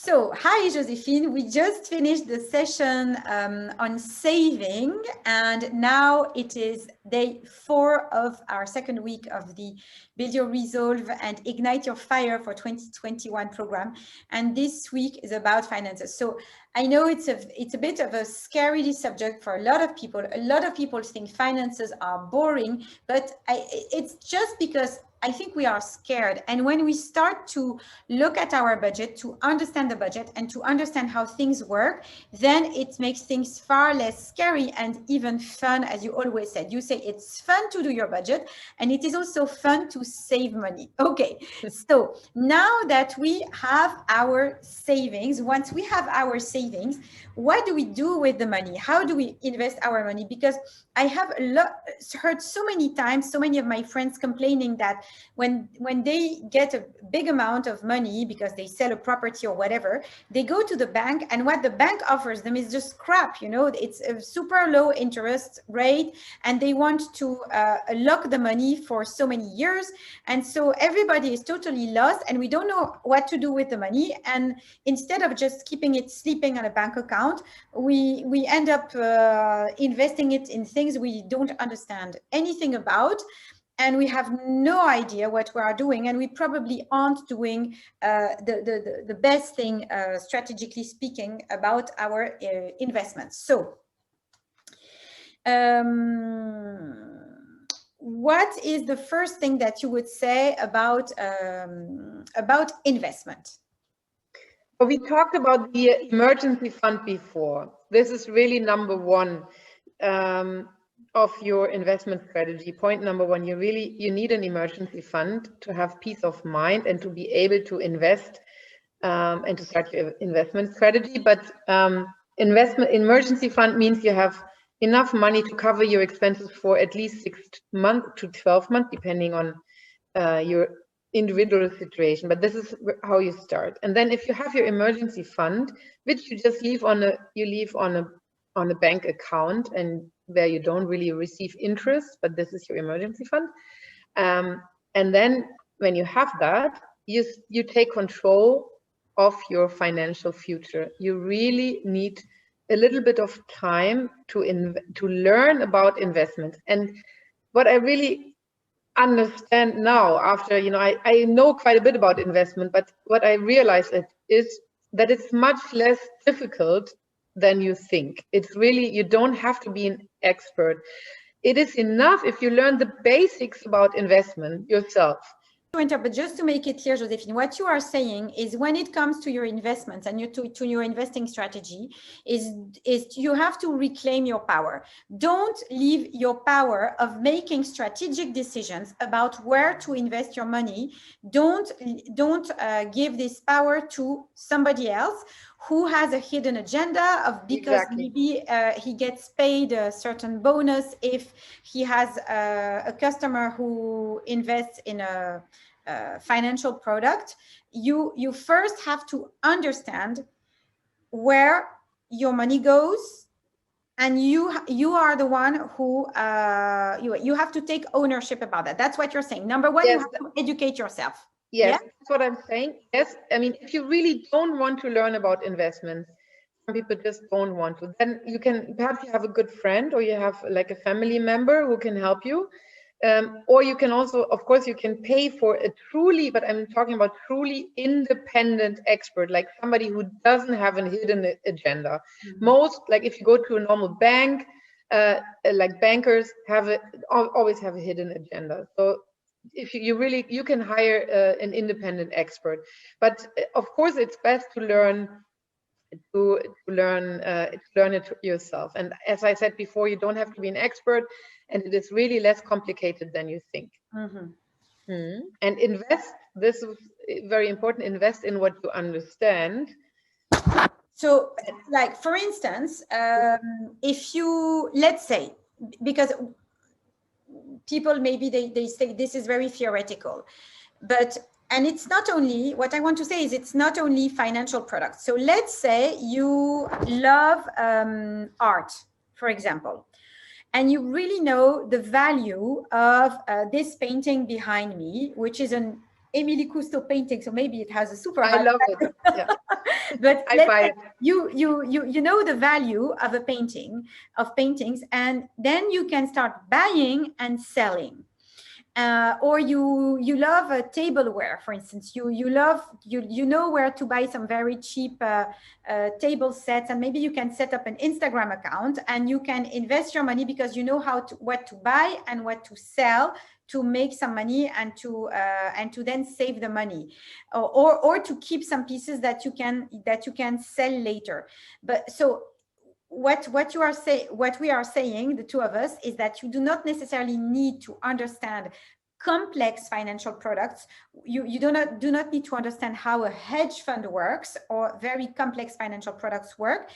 So, hi, Josephine. We just finished the session on saving, and now it is day 4 of our second week of the Build Your Resolve and Ignite Your Fire for 2021 program. And this week is about finances. So I know it's a bit of a scary subject for a lot of people. A lot of people think finances are boring, but it's just because I think we are scared. And when we start to look at our budget, to understand the budget and to understand how things work, then it makes things far less scary and even fun, as you always said. You say it's fun to do your budget, and it is also fun to save money. Okay, so now that we have our savings, once we have our savings, what do we do with the money? How do we invest our money? Because I have heard so many times, so many of my friends complaining that when they get a big amount of money because they sell a property or whatever, they go to the bank, and what the bank offers them is just crap. You know, it's a super low interest rate, and they want to lock the money for so many years. And so everybody is totally lost, and we don't know what to do with the money. And instead of just keeping it sleeping on a bank account, we end up investing it in things we don't understand anything about, and we have no idea what we are doing, and we probably aren't doing the best thing, strategically speaking, about our investments. So what is the first thing that you would say about investment? Well, we talked about the emergency fund before. This is really number one of your investment strategy. Point number one, you need an emergency fund to have peace of mind and to be able to invest and to start your investment strategy. But emergency fund means you have enough money to cover your expenses for at least 6 months to 12 months, depending on your individual situation. But this is how you start. And then if you have your emergency fund, which you just leave on a bank account, and where you don't really receive interest, but this is your emergency fund. And then when you have that, you take control of your financial future. You really need a little bit of time to learn about investments. And what I really understand now, after, I know quite a bit about investment, but what I realize is that it's much less difficult than you think. It's really, you don't have to be an expert. It is enough if you learn the basics about investment yourself. But just to make it clear, Josephine, what you are saying is when it comes to your investments and to your investing strategy, is you have to reclaim your power. Don't leave your power of making strategic decisions about where to invest your money. Don't give this power to somebody else who has a hidden agenda of, because maybe he gets paid a certain bonus if he has a customer who invests in a financial product. You first have to understand where your money goes, and you are the one who you have to take ownership about that. That's what you're saying. Number one, you have to educate yourself. Yes, that's what I'm saying. Yes, I mean, if you really don't want to learn about investments, some people just don't want to, then you can, perhaps you have a good friend, or you have like a family member who can help you. Or you can also, of course, you can pay for a truly, but I'm talking about truly independent expert, like somebody who doesn't have a hidden agenda. Most, like if you go to a normal bank, like bankers always have a hidden agenda. So if you can hire an independent expert. But of course, it's best to learn it yourself. And as I said before, you don't have to be an expert, and it is really less complicated than you think. And invest, this is very important, invest in what you understand. So, like, for instance, if you, let's say, because people maybe they say this is very theoretical, and it's not only, what I want to say is it's not only financial products. So let's say you love art, for example, and you really know the value of this painting behind me, which is an Emily Cousteau painting, so maybe it has a super high I love value. it. Yeah. But I let's buy say it. you know the value of a painting, of paintings, and then you can start buying and selling. Or you love tableware, for instance. You know where to buy some very cheap table sets, and maybe you can set up an Instagram account and you can invest your money because you know what to buy and what to sell to make some money and to then save the money, or to keep some pieces that you can sell later. But so what we are saying, the two of us, is that you do not necessarily need to understand complex financial products. You do not need to understand how a hedge fund works or very complex financial products work.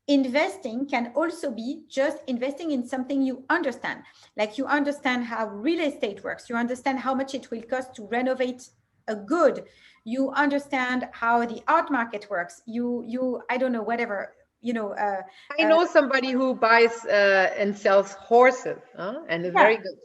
Investing can also be just investing in something you understand. Like you understand how real estate works, you understand how much it will cost to renovate a good, you understand how the art market works, you I don't know, whatever, I know somebody who buys and sells horses, and it's very good.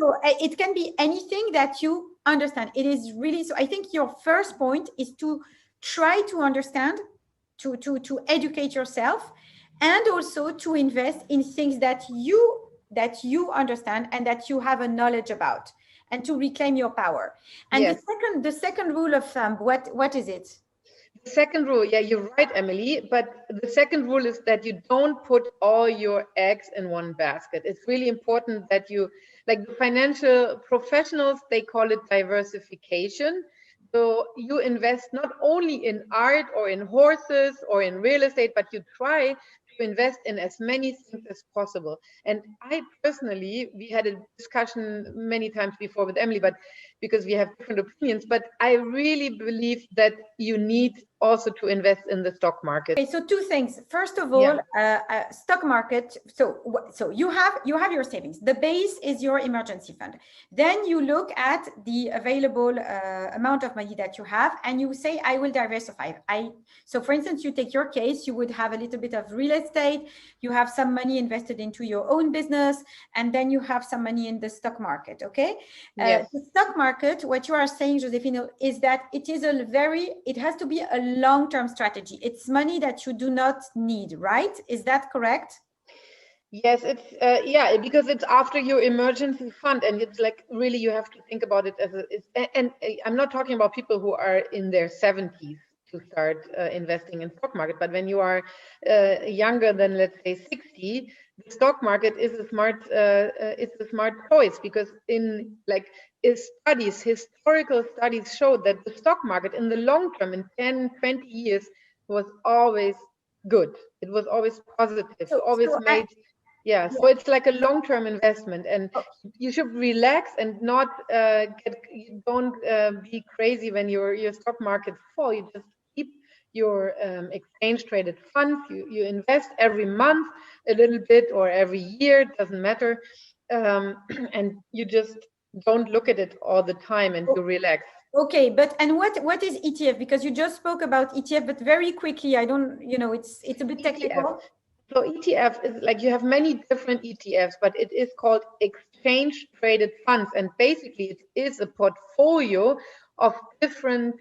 So it can be anything that you understand. It is really, so I think your first point is to try to understand, to educate yourself, and also to invest in things that you understand and that you have a knowledge about, and to reclaim your power. And Yes. the second rule of thumb, what is it? The second rule, yeah, you're right, Emily, but the second rule is that you don't put all your eggs in one basket. It's really important that you, like the financial professionals, they call it diversification. So you invest not only in art or in horses or in real estate, but you try to invest in as many things as possible. And I personally, we had a discussion many times before with Emily, but because we have different opinions, but I really believe that you need also to invest in the stock market. Okay, so two things. First of all, stock market. So you have your savings. The base is your emergency fund. Then you look at the available amount of money that you have, and you say, I will diversify. So for instance, you take your case, you would have a little bit of real estate, you have some money invested into your own business, and then you have some money in the stock market. Okay. Yes. The stock market, what you are saying, Josefine, is that it has to be a long-term strategy. It's money that you do not need, right? Is that correct? Yes, it's because it's after your emergency fund, and it's like really you have to think about it as and I'm not talking about people who are in their 70s to start investing in stock market, but when you are younger than, let's say, 60, the stock market is a smart choice, because in historical studies show that the stock market in the long term, in 10, 20 years, was always good. It was always positive. So it's like a long-term investment, and you should relax and not don't be crazy when your stock market fall. You just keep your exchange traded funds. You invest every month a little bit, or every year, it doesn't matter, and you just don't look at it all the time, and you relax. Okay, and what is ETF? Because you just spoke about ETF, but very quickly, I don't, it's a bit technical. ETF. So ETF is like, you have many different ETFs, but it is called exchange traded funds, and basically it is a portfolio of different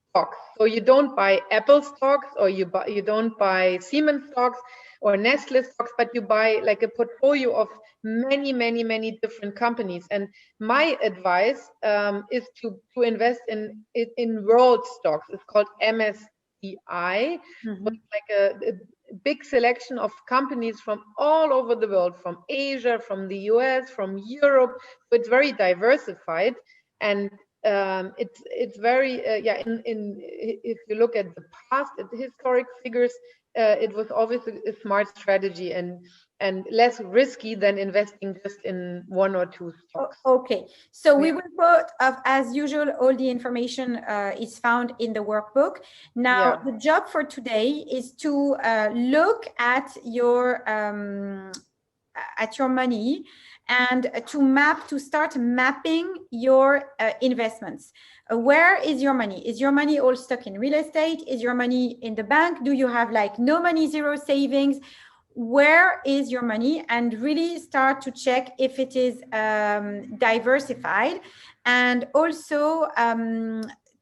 stocks. So you don't buy Apple stocks, or you don't buy Siemens stocks or Nestle stocks, but you buy like a portfolio of many different companies. And my advice is to invest in world stocks. It's called MSCI. Mm-hmm. So it's like a big selection of companies from all over the world, from Asia, from the US, from Europe. So it's very diversified, and it's very if you look at the past, at the historic figures, it was always a smart strategy, and less risky than investing just in one or two stocks. Okay, so we will put, as usual, all the information is found in the workbook. Now, the job for today is to look at your money, and to start mapping your investments. Where is your money? Is your money all stuck in real estate? Is your money in the bank? Do you have like no money, zero savings? Where is your money? And really start to check if it is diversified. And also,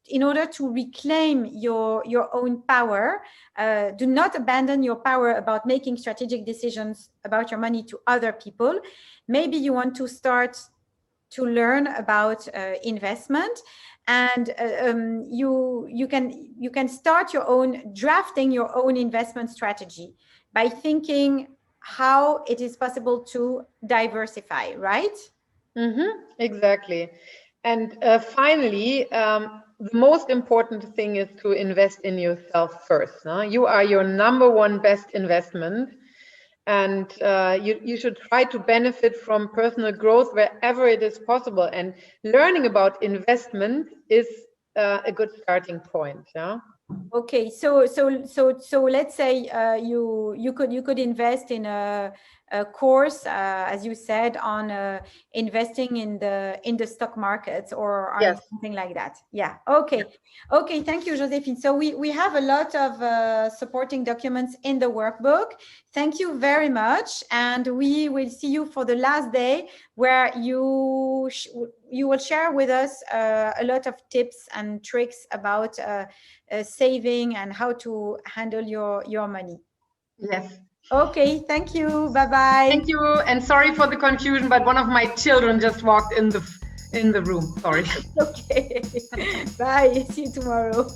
in order to reclaim your own power, do not abandon your power about making strategic decisions about your money to other people. Maybe you want to start to learn about investment, and you can start drafting your own investment strategy by thinking how it is possible to diversify, right? Exactly. And finally, the most important thing is to invest in yourself first. No? You are your number one best investment. And you should try to benefit from personal growth wherever it is possible. And learning about investment is a good starting point. Yeah. Okay, so let's say you could invest in a course, as you said, on investing in the stock markets or Yes. something like that. Yeah. Okay. Yeah. Okay. Thank you, Josephine. So we have a lot of supporting documents in the workbook. Thank you very much, and we will see you for the last day, where you will share with us a lot of tips and tricks about saving and how to handle your money. Yes. Okay, thank you. Bye-bye. Thank you, and sorry for the confusion, but one of my children just walked in the room. Sorry. Okay. Bye. See you tomorrow.